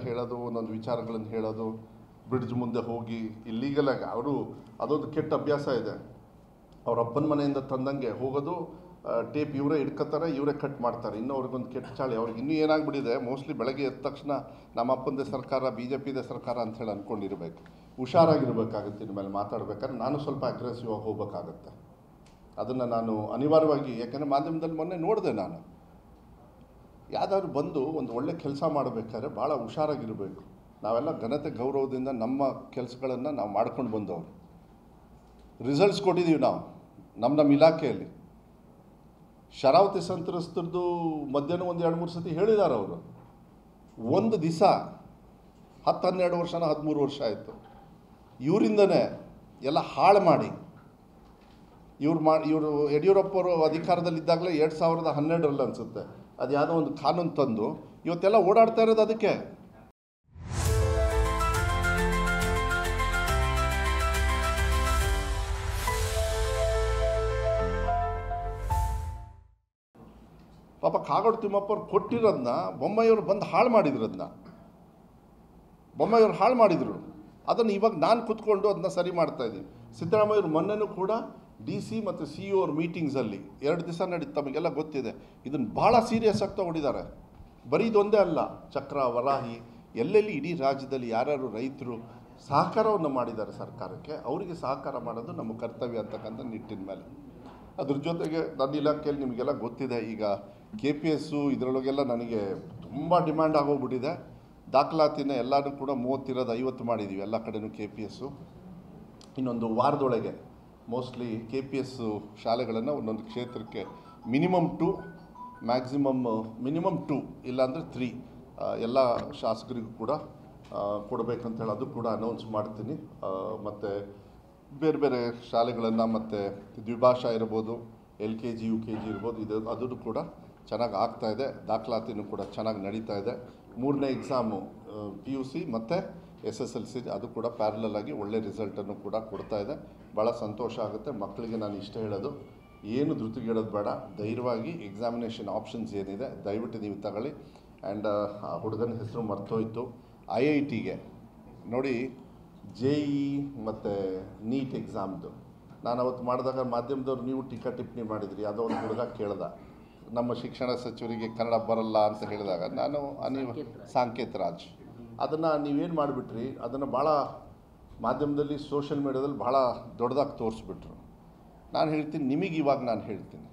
ಹೇಳೋದು, ಒಂದೊಂದು ವಿಚಾರಗಳನ್ನು ಹೇಳೋದು, ಬ್ರಿಡ್ಜ್ ಮುಂದೆ ಹೋಗಿ ಇಲ್ಲೀಗಲಾಗಿ ಅವರು ಅದೊಂದು ಕೆಟ್ಟ ಅಭ್ಯಾಸ ಇದೆ. ಅವ್ರ ಅಪ್ಪನ ಮನೆಯಿಂದ ತಂದಂಗೆ ಹೋಗೋದು, ಟೇಪ್ ಇವರೇ ಹಿಡ್ಕೊತಾರೆ, ಇವರೇ ಕಟ್ ಮಾಡ್ತಾರೆ. ಇನ್ನೂ ಅವ್ರಿಗೊಂದು ಕೆಟ್ಟ ಚಾಳಿ. ಅವ್ರಿಗೆ ಇನ್ನೂ ಏನಾಗ್ಬಿಟ್ಟಿದೆ, ಮೋಸ್ಟ್ಲಿ ಬೆಳಗ್ಗೆ ಎದ್ದ ತಕ್ಷಣ ನಮ್ಮ ಅಪ್ಪಂದೇ ಸರ್ಕಾರ, BJPದೇ ಸರ್ಕಾರ ಅಂಥೇಳಿ ಅಂದ್ಕೊಂಡಿರ್ಬೇಕು. ಹುಷಾರಾಗಿರ್ಬೇಕಾಗುತ್ತೆ ಇನ್ಮೇಲೆ ಮಾತಾಡ್ಬೇಕಾದ್ರೆ. ನಾನು ಸ್ವಲ್ಪ ಅಗ್ರೆಸಿವ್ ಆಗಿ ಹೋಗ್ಬೇಕಾಗತ್ತೆ. ಅದನ್ನು ನಾನು ಅನಿವಾರ್ಯವಾಗಿ, ಯಾಕೆಂದರೆ ಮಾಧ್ಯಮದಲ್ಲಿ ಮೊನ್ನೆ ನೋಡಿದೆ ನಾನು, ಯಾವುದಾದ್ರು ಬಂದು ಒಂದು ಒಳ್ಳೆ ಕೆಲಸ ಮಾಡಬೇಕಾದ್ರೆ ಭಾಳ ಹುಷಾರಾಗಿರಬೇಕು. ನಾವೆಲ್ಲ ಘನತೆ ಗೌರವದಿಂದ ನಮ್ಮ ಕೆಲಸಗಳನ್ನು ನಾವು ಮಾಡ್ಕೊಂಡು ಬಂದವರು. ರಿಸಲ್ಟ್ಸ್ ಕೊಟ್ಟಿದ್ದೀವಿ ನಾವು ನಮ್ಮ ಇಲಾಖೆಯಲ್ಲಿ. ಶರಾವತಿ ಸಂತ್ರಸ್ತರದ್ದು ಮಧ್ಯಾಹ್ನ ಒಂದು 2-3 ಸತಿ ಹೇಳಿದ್ದಾರೆ ಅವರು. ಒಂದು ದಿವಸ 10-12 ವರ್ಷನ 13 ವರ್ಷ ಆಯಿತು. ಇವರಿಂದನೇ ಎಲ್ಲ ಹಾಳು ಮಾಡಿ, ಇವರು ಯಡಿಯೂರಪ್ಪರು ಅಧಿಕಾರದಲ್ಲಿದ್ದಾಗಲೇ 2012ರಲ್ಲಿ ಅನಿಸುತ್ತೆ ಅದು ಯಾವುದೋ ಒಂದು ಕಾನೂನು ತಂದು ಇವತ್ತೆಲ್ಲ ಓಡಾಡ್ತಾ ಇರೋದು ಅದಕ್ಕೆ. ಪಾಪ ಕಾಗೋಡು ತಿಮ್ಮಪ್ಪವ್ರು ಕೊಟ್ಟಿರೋದನ್ನ ಬೊಮ್ಮಾಯಿಯವರು ಬಂದು ಹಾಳು ಮಾಡಿದ್ರು. ಬೊಮ್ಮಾಯಿಯವರು ಹಾಳು ಮಾಡಿದರು. ಅದನ್ನು ಇವಾಗ ನಾನು ಕೂತ್ಕೊಂಡು ಅದನ್ನ ಸರಿ ಮಾಡ್ತಾಯಿದ್ದೀನಿ. ಸಿದ್ದರಾಮಯ್ಯವ್ರು ಮೊನ್ನೆನೂ ಕೂಡ DC ಮತ್ತು CEO ಅವ್ರ ಮೀಟಿಂಗ್ಸಲ್ಲಿ 2 ದಿವಸ ನಡೀತು, ತಮಗೆಲ್ಲ ಗೊತ್ತಿದೆ. ಇದನ್ನು ಭಾಳ ಸೀರಿಯಸ್ ಆಗಿ ತಗೊಂಡಿದ್ದಾರೆ. ಬರೀ ಇದೊಂದೇ ಅಲ್ಲ, ಚಕ್ರ, ವರಾಹಿ, ಎಲ್ಲೆಲ್ಲಿ ಇಡೀ ರಾಜ್ಯದಲ್ಲಿ ಯಾರ್ಯಾರು ರೈತರು ಸಹಕಾರವನ್ನು ಮಾಡಿದ್ದಾರೆ ಸರ್ಕಾರಕ್ಕೆ, ಅವರಿಗೆ ಸಹಕಾರ ಮಾಡೋದು ನಮ್ಮ ಕರ್ತವ್ಯ ಅಂತಕ್ಕಂಥ ನಿಟ್ಟಿನ ಮೇಲೆ. ಅದ್ರ ಜೊತೆಗೆ ನನ್ನ ಇಲಾಖೆಯಲ್ಲಿ ನಿಮಗೆಲ್ಲ ಗೊತ್ತಿದೆ, ಈಗ KPS ಇದರೊಳಗೆಲ್ಲ ನನಗೆ ತುಂಬ ಡಿಮ್ಯಾಂಡ್ ಆಗೋಗ್ಬಿಟ್ಟಿದೆ. ದಾಖಲಾತಿನ ಎಲ್ಲನೂ ಕೂಡ 30 ಇರೋದು 50 ಮಾಡಿದ್ದೀವಿ ಎಲ್ಲ ಕಡೆನೂ KPS. ಇನ್ನೊಂದು ವಾರದೊಳಗೆ ಮೋಸ್ಟ್ಲಿ KPS ಶಾಲೆಗಳನ್ನು ಒಂದೊಂದು ಕ್ಷೇತ್ರಕ್ಕೆ ಮಿನಿಮಮ್ 2, ಮಿನಿಮಮ್ 2 ಇಲ್ಲಾಂದರೆ 3 ಎಲ್ಲ ಶಾಸಕರಿಗೂ ಕೂಡ ಕೊಡಬೇಕಂತೇಳಿ ಅದು ಕೂಡ ಅನೌನ್ಸ್ ಮಾಡ್ತೀನಿ. ಮತ್ತು ಬೇರೆ ಬೇರೆ ಶಾಲೆಗಳನ್ನು, ಮತ್ತು ದ್ವಿಭಾಷಾ ಇರ್ಬೋದು, LKG UKG ಇರ್ಬೋದು, ಅದನ್ನು ಕೂಡ ಚೆನ್ನಾಗಿ ಆಗ್ತಾಯಿದೆ. ದಾಖಲಾತಿನೂ ಕೂಡ ಚೆನ್ನಾಗಿ ನಡೀತಾ ಇದೆ. 3ನೇ ಎಕ್ಸಾಮು PUC ಮತ್ತು SSLC ಅದು ಕೂಡ ಪ್ಯಾರಲಲ್ ಆಗಿ ಒಳ್ಳೆ ರಿಸಲ್ಟನ್ನು ಕೂಡ ಕೊಡ್ತಾ ಇದೆ. ಭಾಳ ಸಂತೋಷ ಆಗುತ್ತೆ. ಮಕ್ಕಳಿಗೆ ನಾನು ಇಷ್ಟ ಹೇಳೋದು, ಏನು ಧೃತಿಗೆಡೋದು ಬೇಡ, ಧೈರ್ಯವಾಗಿ ಎಕ್ಸಾಮಿನೇಷನ್ ಆಪ್ಷನ್ಸ್ ಏನಿದೆ ದಯವಿಟ್ಟು ನೀವು ತಗೊಳ್ಳಿ. ಆ್ಯಂಡ್ ಆ ಹುಡುಗನ ಹೆಸರು ಮರ್ತೋಯ್ತು, IITಗೆ ನೋಡಿ, JEE ಮತ್ತು NEET ಎಕ್ಸಾಮ್ದು ನಾನು ಅವತ್ತು ಮಾಡಿದಾಗ ಮಾಧ್ಯಮದವ್ರು ನೀವು ಟಿಪ್ಪಣಿ ಮಾಡಿದ್ರಿ. ಯಾವುದೋ ಒಂದು ಹುಡುಗ ಕೇಳ್ದ, ನಮ್ಮ ಶಿಕ್ಷಣ ಸಚಿವರಿಗೆ ಕನ್ನಡ ಬರಲ್ಲ ಅಂತ ಹೇಳಿದಾಗ ನಾನು ಸಾಂಕೇತ್ ರಾಜ್ ಅದನ್ನು ನೀವೇನು ಮಾಡಿಬಿಟ್ರಿ, ಅದನ್ನು ಭಾಳ ಮಾಧ್ಯಮದಲ್ಲಿ ಸೋಷಿಯಲ್ ಮೀಡಿಯಾದಲ್ಲಿ ಭಾಳ ದೊಡ್ಡದಾಗಿ ತೋರಿಸ್ಬಿಟ್ರು. ನಾನು ಹೇಳ್ತೀನಿ, ನಿಮಗೆ ಇವಾಗ ನಾನು ಹೇಳ್ತೀನಿ,